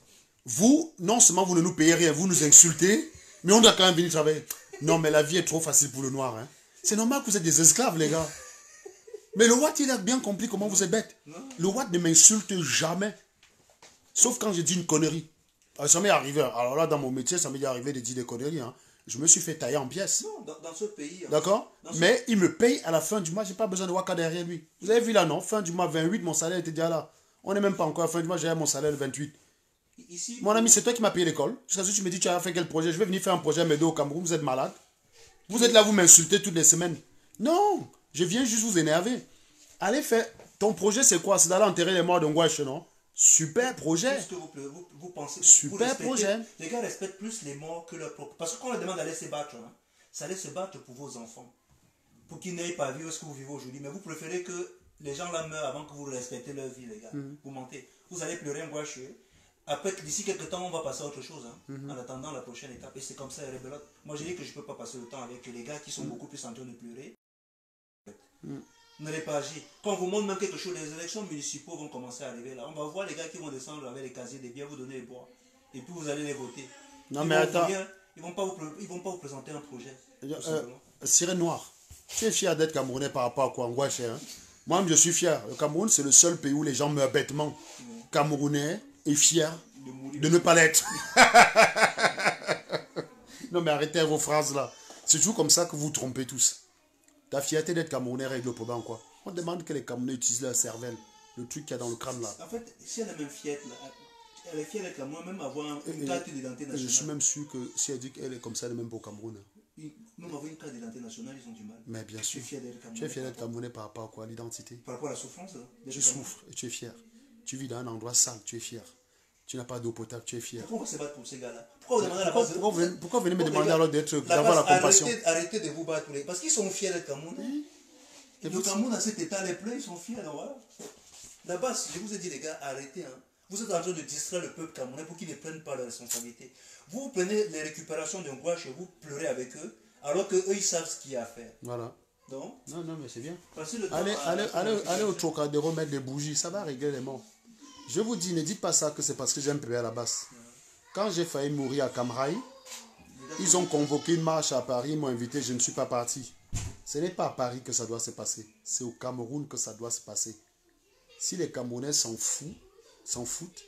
A: Vous, non seulement vous ne nous payez rien, vous nous insultez, mais on doit quand même venir travailler. Non, mais la vie est trop facile pour le noir. Hein. C'est normal que vous êtes des esclaves, les gars. Mais le WAD, il a bien compris comment vous êtes bêtes. Le WAD ne m'insulte jamais. Sauf quand je dis une connerie. Ça m'est arrivé. Alors là, dans mon métier, ça m'est arrivé de dire des conneries. Hein. Je me suis fait tailler en pièces.
B: Non, dans ce pays.
A: D'accord. Mais il me paye à la fin du mois. Je n'ai pas besoin de Waka derrière lui. Vous avez vu là, non? Fin du mois 28, mon salaire était déjà là. On n'est même pas encore à la fin du mois, j'ai mon salaire le 28. Ici, mon ami, c'est toi qui m'as payé l'école. Jusqu'à ce que tu me dis, tu as fait quel projet? Je vais venir faire un projet à Médo au Cameroun. Vous êtes malade. Vous êtes là, vous m'insultez toutes les semaines. Non, je viens juste vous énerver. Allez faire. Ton projet, c'est quoi? C'est d'aller enterrer les morts de Ngouache, non? Super projet.
B: Vous pensez,
A: super projet.
B: Les gars respectent plus les morts que leurs propres. Parce que quand on leur demande d'aller se battre, hein, ça allait se battre pour vos enfants. Pour qu'ils n'aient pas à vivre ce que vous vivez aujourd'hui. Mais vous préférez que les gens là meurent avant que vous respectez leur vie, les gars. Vous mentez. Vous allez pleurer un gouache. Après, d'ici quelques temps, on va passer à autre chose. Hein, en attendant la prochaine étape. Et c'est comme ça, les rebelotes. Moi, j'ai dit que je ne peux pas passer le temps avec les gars qui sont beaucoup plus en train de pleurer. Vous n'allez pas agir. Quand on vous montre même quelque chose, les élections municipaux vont commencer à arriver là. On va voir les gars qui vont descendre avec les casiers des biens, vous donner les bois. Et puis vous allez les voter.
A: Non, mais attends.
B: Ils vont pas vous présenter un projet.
A: Sirène Noire, tu es fier d'être Camerounais par rapport à quoi? Ngouache, hein? Moi-même, je suis fier. Le Cameroun, c'est le seul pays où les gens meurent bêtement. Camerounais est fier de ne pas l'être. Non, mais arrêtez vos phrases là. C'est toujours comme ça que vous trompez tous. Ta fierté d'être Camerounais règle le problème, quoi. On demande que les Camerounais utilisent leur cervelle. Le truc qu'il y a dans le crâne là.
B: En fait, si elle est même fière, elle est fière d'être Camerounais, même avoir une carte d'identité nationale.
A: Je suis même sûr que si elle dit qu'elle est comme ça, elle est même pas au Cameroun.
B: Même avoir une carte d'identité nationale, ils ont du mal.
A: Mais bien sûr. Tu es fier d'être Camerounais par rapport à quoi? L'identité.
B: Par rapport à la souffrance.
A: Tu souffres et tu es fier. Tu vis dans un endroit sale, tu es fier. Tu n'as pas d'eau potable, tu es fier.
B: Pourquoi on va se battre pour ces gars-là? Pourquoi
A: vous venez me demander alors d'avoir la compassion?
B: Arrêtez de vous battre pour les... Parce qu'ils sont fiers d'être Camerounais. Et le Cameroun, dans cet état, les pleurs, ils sont fiers. Donc voilà. Là-bas, je vous ai dit, les gars, arrêtez. Hein. Vous êtes en train de distraire le peuple camerounais pour qu'ils ne prennent pas leurs responsabilités. Vous prenez les récupérations d'un gouache et vous pleurez avec eux, alors qu'eux, ils savent ce qu'il y a à faire.
A: Voilà.
B: Donc,
A: non, mais c'est bien. Allez au Trocadéro mettre des bougies, ça va régler les morts. Je vous dis, ne dites pas ça que c'est parce que j'aime payer à la basse. Quand j'ai failli mourir à Camraï, ils ont convoqué une marche à Paris, ils m'ont invité, je ne suis pas parti. Ce n'est pas à Paris que ça doit se passer. C'est au Cameroun que ça doit se passer. Si les Camerounais s'en foutent,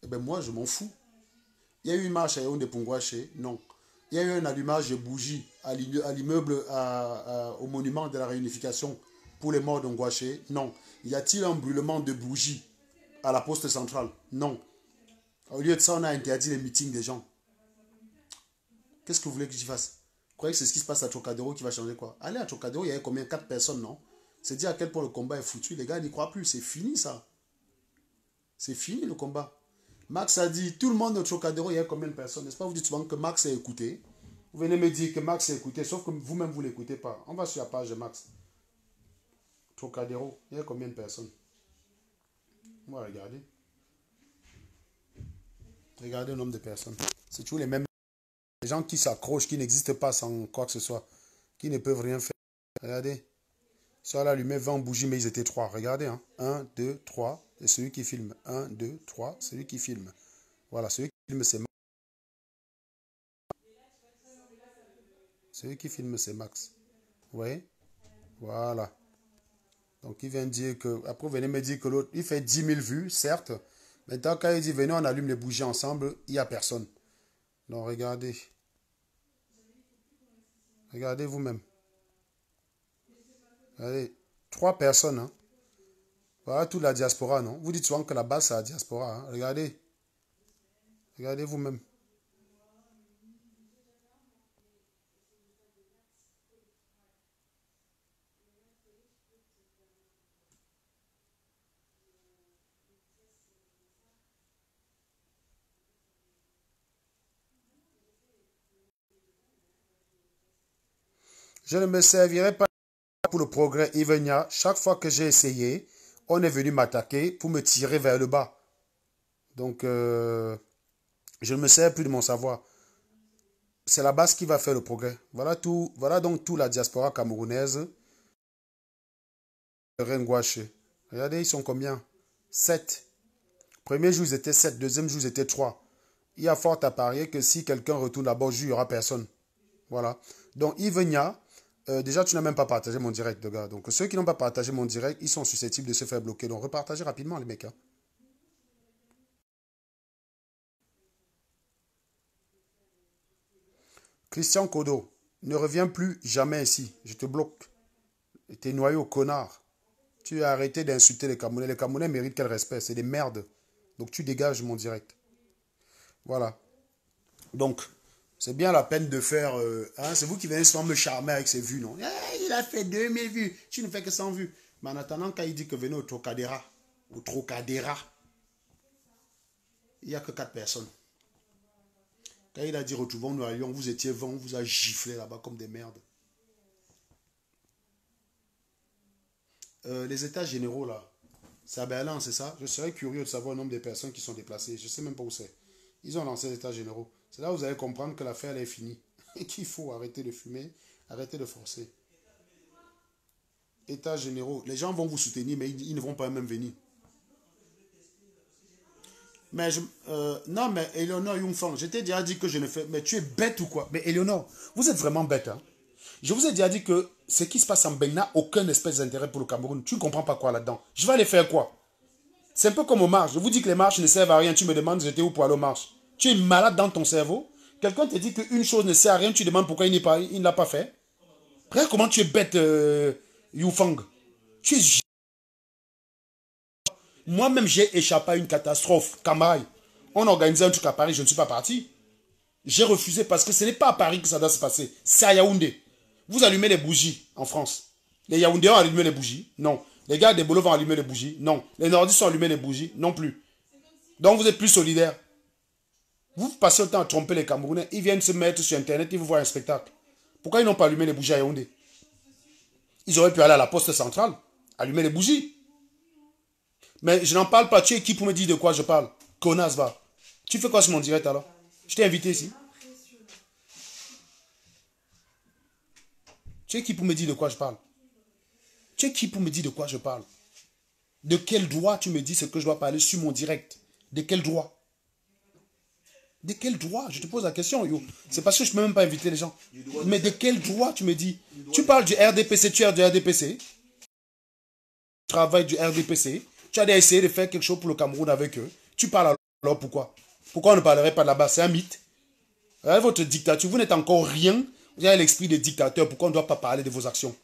A: eh ben moi je m'en fous. Il y a eu une marche à Yaoundé Pongouaché, non. Il y a eu un allumage de bougies à l'immeuble, au monument de la réunification pour les morts d'Ongouaché, non. Y a-t-il un brûlement de bougies à la poste centrale? Non. Au lieu de ça, on a interdit les meetings des gens. Qu'est-ce que vous voulez que j'y fasse? Vous croyez que c'est ce qui se passe à Trocadéro qui va changer quoi? Allez à Trocadéro, il y avait combien? 4 personnes, non? C'est dire à quel point le combat est foutu. Les gars n'y croient plus. C'est fini ça. C'est fini le combat. Max a dit, tout le monde au Trocadéro, il y a combien de personnes? N'est-ce pas? Vous dites souvent que Max est écouté. Vous venez me dire que Max est écouté, sauf que vous-même, vous ne l'écoutez pas. On va sur la page de Max. Trocadéro, il y a combien de personnes? On va regarder. Regardez le nombre de personnes. C'est toujours les mêmes. Les gens qui s'accrochent, qui n'existent pas sans quoi que ce soit. Qui ne peuvent rien faire. Regardez. Ça là, allumé 20 bougies, mais ils étaient 3. Regardez. Hein. 1, 2, 3. Et celui qui filme. 1, 2, 3. Celui qui filme. Voilà. Celui qui filme, c'est Max. Celui qui filme, c'est Max. Vous voyez? Voilà. Donc, il vient de dire que... Après, vous venez me dire que l'autre, il fait 10 000 vues, certes. Maintenant, quand il dit, venez, on allume les bougies ensemble, il n'y a personne. Donc, regardez. Regardez vous-même. Regardez. 3 personnes, hein. Voilà toute la diaspora, non? Vous dites souvent que la base, c'est la diaspora. Hein? Regardez. Regardez vous-même. Je ne me servirai pas pour le progrès Ivenia. Chaque fois que j'ai essayé, on est venu m'attaquer pour me tirer vers le bas. Donc, je ne me sers plus de mon savoir. C'est la base qui va faire le progrès. Voilà tout, voilà donc toute la diaspora camerounaise. Regardez, ils sont combien? 7. Premier jour, ils étaient 7. Deuxième jour, ils étaient 3. Il y a fort à parier que si quelqu'un retourne là-bas, il n'y aura personne. Voilà. Donc, Ivenia, déjà, tu n'as même pas partagé mon direct, de gars. Donc, ceux qui n'ont pas partagé mon direct, ils sont susceptibles de se faire bloquer. Donc, repartagez rapidement, les mecs. Hein. Christian Kodo, ne reviens plus jamais ici. Je te bloque. T'es noyé au connard. Tu as arrêté d'insulter les Camerounais. Les Camerounais méritent quel respect? C'est des merdes. Donc, tu dégages mon direct. Voilà. Donc, c'est bien la peine de faire... hein, c'est vous qui venez souvent me charmer avec ces vues, non? Il a fait 2000 vues. Tu ne fais que 100 vues. Mais en attendant, quand il dit que venez au Trocadéra, il n'y a que 4 personnes. Quand il a dit retrouvons-nous à Lyon, vous étiez 20, on vous a giflé là-bas comme des merdes. Les états généraux là, c'est à Berlin, c'est ça? Je serais curieux de savoir le nombre de personnes qui sont déplacées. Je ne sais même pas où c'est. Ils ont lancé les états généraux. C'est là où vous allez comprendre que l'affaire est finie. Et qu'il faut arrêter de fumer, arrêter de forcer. États généraux. Les gens vont vous soutenir, mais ils ne vont pas même venir. Mais non, mais Eleonore Youngfang, je t'ai déjà dit que je ne fais... Mais tu es bête ou quoi? Mais Eleonore, vous êtes vraiment bête. Hein? Je vous ai déjà dit que ce qui se passe en Bénin n'a aucun espèce d'intérêt pour le Cameroun. Tu ne comprends pas quoi là-dedans? Je vais aller faire quoi? C'est un peu comme aux marches. Je vous dis que les marches ne servent à rien. Tu me demandes j'étais où pour aller aux marches. Tu es malade dans ton cerveau. Quelqu'un te dit qu'une chose ne sert à rien. Tu demandes pourquoi il ne l'a pas fait. Regarde comment tu es bête, Youfang. Tu es... Moi-même, j'ai échappé à une catastrophe. Camaï. On organisait un truc à Paris. Je ne suis pas parti. J'ai refusé parce que ce n'est pas à Paris que ça doit se passer. C'est à Yaoundé. Vous allumez les bougies en France. Les Yaoundés ont allumé les bougies? Non. Les gars des Boulots vont allumer les bougies? Non. Les Nordistes ont allumé les bougies? Non plus. Donc vous êtes plus solidaires. Vous passez le temps à tromper les Camerounais. Ils viennent se mettre sur Internet, ils vous voient un spectacle. Pourquoi ils n'ont pas allumé les bougies à Yaoundé? Ils auraient pu aller à la poste centrale, allumer les bougies. Mais je n'en parle pas. Tu es qui pour me dire de quoi je parle? Connasse, va. Tu fais quoi sur mon direct alors? Je t'ai invité ici. Tu es qui pour me dire de quoi je parle? Tu es qui pour me dire de quoi je parle? De quel droit tu me dis ce que je dois parler sur mon direct? De quel droit? De quel droit? Je te pose la question, yo. C'est parce que je ne peux même pas inviter les gens. Mais de quel droit tu me dis? Tu parles du RDPC, tu es du RDPC. Tu travailles du RDPC. Tu as essayé de faire quelque chose pour le Cameroun avec eux. Tu parles alors pourquoi? Pourquoi on ne parlerait pas de là-bas? C'est un mythe. Avec votre dictature, vous n'êtes encore rien. Vous avez l'esprit de dictateur. Pourquoi on ne doit pas parler de vos actions?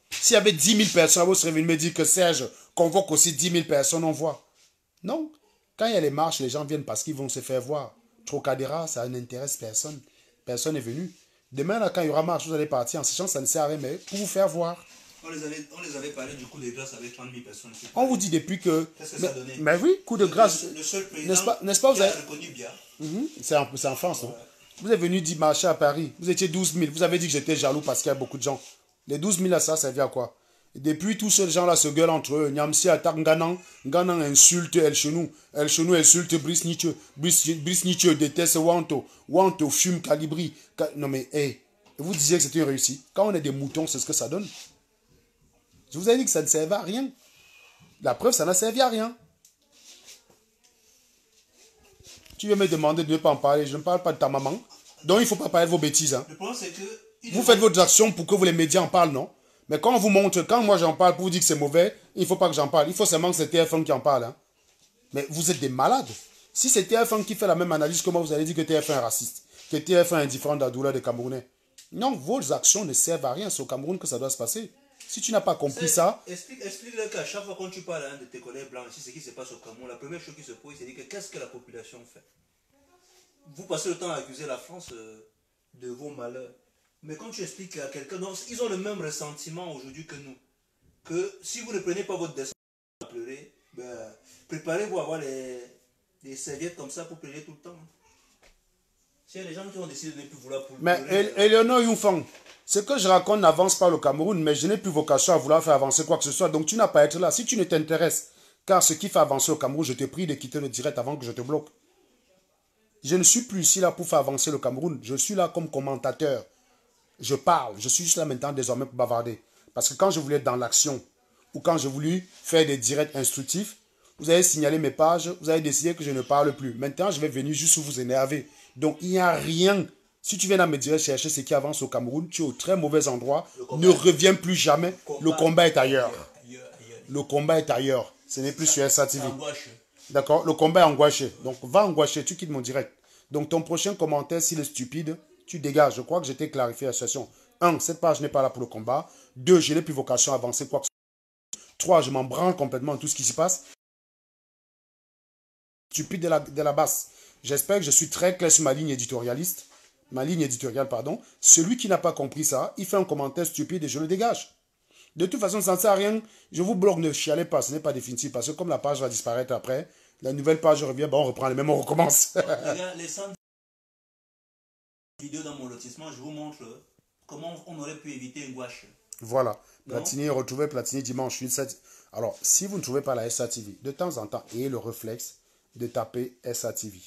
A: S'il y avait 10 000 personnes, vous seriez venu me dire que Serge convoque aussi 10 000 personnes, on voit. Non. Quand il y a les marches, les gens viennent parce qu'ils vont se faire voir. Trocadéra, ça n'intéresse personne. Personne n'est venu. Demain, là, quand il y aura marche, vous allez partir en sachant que ça ne sert à rien, mais pour vous faire voir.
B: On les avait parlé du coup de grâce avec 30 000 personnes.
A: On vous dit depuis que...
B: Qu'est-ce que ça a donné?
A: Mais oui, coup de grâce.
B: Le seul président
A: n'est-ce pas, vous avez...
B: reconnu bien.
A: C'est en France, non? Vous êtes venu dire marcher à Paris. Vous étiez 12 000. Vous avez dit que j'étais jaloux parce qu'il y a beaucoup de gens. Les 12 000 là, ça servait à quoi? Et depuis, tous ces gens-là se gueulent entre eux. Nyamsi attaque Nganan. Nganan insulte El Chenou. El Chenou insulte Brice Nietzsche. Brice Nietzsche déteste Wanto. Wanto fume Calibri. Non mais, hey, vous disiez que c'était une réussite. Quand on est des moutons, c'est ce que ça donne. Je vous ai dit que ça ne servait à rien. La preuve, ça n'a servi à rien. Tu veux me demander de ne pas en parler. Je ne parle pas de ta maman. Donc, il ne faut pas parler de vos bêtises. Hein.
B: Le problème, c'est que...
A: Vous faites vos actions pour que les médias en parlent, non? Mais quand on vous montre, quand moi j'en parle pour vous dire que c'est mauvais, il ne faut pas que j'en parle. Il faut seulement que c'est TF1 qui en parle. Hein. Mais vous êtes des malades. Si c'est TF1 qui fait la même analyse que moi, vous allez dire que TF1 est raciste. Que TF1 est indifférent de la douleur des Camerounais. Non, vos actions ne servent à rien. C'est au Cameroun que ça doit se passer. Si tu n'as pas compris ça...
B: Explique-le qu'à chaque fois quand tu parles de tes collègues blancs, ici, ce qui se passe au Cameroun, la première chose qui se pose, c'est de dire qu'est-ce que la population fait? Vous passez le temps à accuser la France de vos malheurs. Mais quand tu expliques à quelqu'un, ils ont le même ressentiment aujourd'hui que nous. Que si vous ne prenez pas votre destin à pleurer, ben, préparez-vous à avoir les serviettes comme ça pour pleurer tout le temps. S'il y a des gens qui ont décidé de ne plus vouloir pleurer...
A: Mais Eleonore Youfang, ce que je raconte n'avance pas le Cameroun, mais je n'ai plus vocation à vouloir faire avancer quoi que ce soit. Donc tu n'as pas à être là. Si tu ne t'intéresses car ce qui fait avancer au Cameroun, je te prie de quitter le direct avant que je te bloque. Je ne suis plus ici là pour faire avancer le Cameroun. Je suis là comme commentateur. Je parle, je suis juste là maintenant désormais pour bavarder. Parce que quand je voulais être dans l'action, ou quand je voulais faire des directs instructifs, vous avez signalé mes pages, vous avez décidé que je ne parle plus. Maintenant, je vais venir juste vous énerver. Donc, il n'y a rien. Si tu viens à me dire chercher ce qui avance au Cameroun, tu es au très mauvais endroit. Ne reviens plus jamais. Le combat est ailleurs. Le combat est ailleurs. Ce n'est plus sur SA TV. D'accord? Le combat est angoissé. Donc, va angoisser, tu quittes mon direct. Donc, ton prochain commentaire, s'il est stupide, tu dégages. Je crois que j'étais clarifié la situation. 1. Cette page n'est pas là pour le combat. 2. Je n'ai plus vocation à avancer quoi que ce soit. 3. Je m'en branle complètement de tout ce qui se passe. Stupide de la basse. J'espère que je suis très clair sur ma ligne éditorialiste. Ma ligne éditoriale, pardon. Celui qui n'a pas compris ça, il fait un commentaire stupide et je le dégage. De toute façon, ça ne sert à rien. Je vous bloque, ne chialez pas. Ce n'est pas définitif. Parce que comme la page va disparaître après, la nouvelle page revient, bon, on reprend les mêmes, on recommence.
B: Les gars, les 100 vidéos dans mon lotissement, je vous montre comment on aurait pu éviter une gouache.
A: Voilà. Platini, retrouvez Platini dimanche 8-7. Alors, si vous ne trouvez pas la SATV, de temps en temps, ayez le réflexe de taper SATV.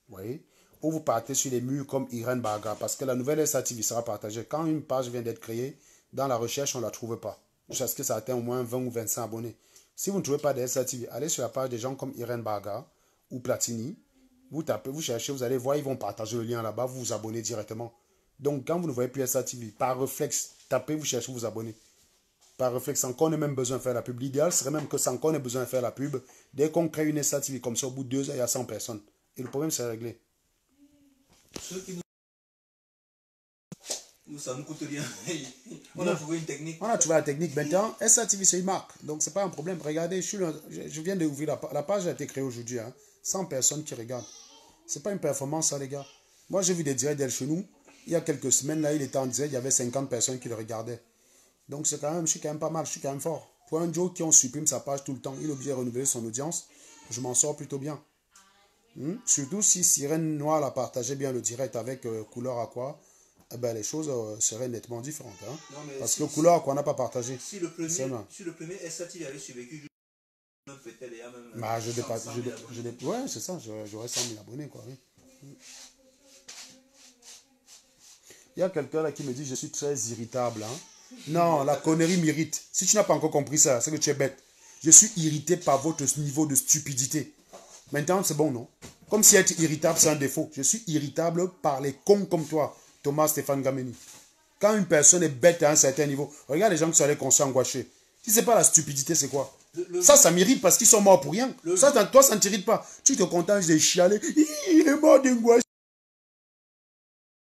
A: Vous voyez? Ou vous partez sur les murs comme Irène Baga, parce que la nouvelle SATV sera partagée. Quand une page vient d'être créée, dans la recherche, on ne la trouve pas. Jusqu'à ce que ça atteigne au moins 20 ou 25 abonnés. Si vous ne trouvez pas de SATV, allez sur la page des gens comme Irène Baga ou Platini. Vous tapez, vous cherchez, vous allez voir, ils vont partager le lien là-bas, vous vous abonnez directement. Donc, quand vous ne voyez plus SATV, par réflexe, tapez, vous cherchez, vous abonnez. Par réflexe, sans qu'on ait même besoin de faire la pub. L'idéal serait même que sans qu'on ait besoin de faire la pub, dès qu'on crée une SATV comme ça, au bout de 2 heures, il y a 100 personnes. Et le problème, c'est réglé.
B: Ceux qui nous, ça ne nous coûte rien. On a trouvé une technique.
A: On a trouvé la technique. Maintenant, SATV, c'est une marque. Donc, ce n'est pas un problème. Regardez, je viens d'ouvrir la page a été créée aujourd'hui. Hein. 100 personnes qui regardent. Ce n'est pas une performance, ça, les gars. Moi, j'ai vu des directs d'El Chenou. Il y a quelques semaines, là, il était en direct. Il y avait 50 personnes qui le regardaient. Donc, c'est quand même, je suis quand même pas mal. Je suis quand même fort. Pour un Joe qui on supprime sa page tout le temps, il est obligé de renouveler son audience. Je m'en sors plutôt bien. Surtout si Sirène Noire a partagé bien le direct avec Couleur Aqua, eh ben, les choses seraient nettement différentes. Hein. Non, parce que Couleur Aqua n'a pas partagé.
B: Si le premier SATV avait survécu, peut-être il y a même.
A: Bah, ouais, c'est ça, j'aurais 100 000 abonnés. Quoi, oui. Il y a quelqu'un là qui me dit je suis très irritable. Hein. Non, la connerie m'irrite. Si tu n'as pas encore compris ça, c'est que tu es bête. Je suis irrité par votre niveau de stupidité. Maintenant, c'est bon, non? Comme si être irritable, c'est un défaut. Je suis irritable par les cons comme toi, Thomas Stéphane Gameni. Quand une personne est bête à un certain niveau, regarde les gens qui sont allés conscients angoissés. Si ce n'est pas la stupidité, c'est quoi? Ça m'irrite parce qu'ils sont morts pour rien. Toi, ça ne t'irrite pas. Tu te contentes de chialer. Il est mort d'angoisse.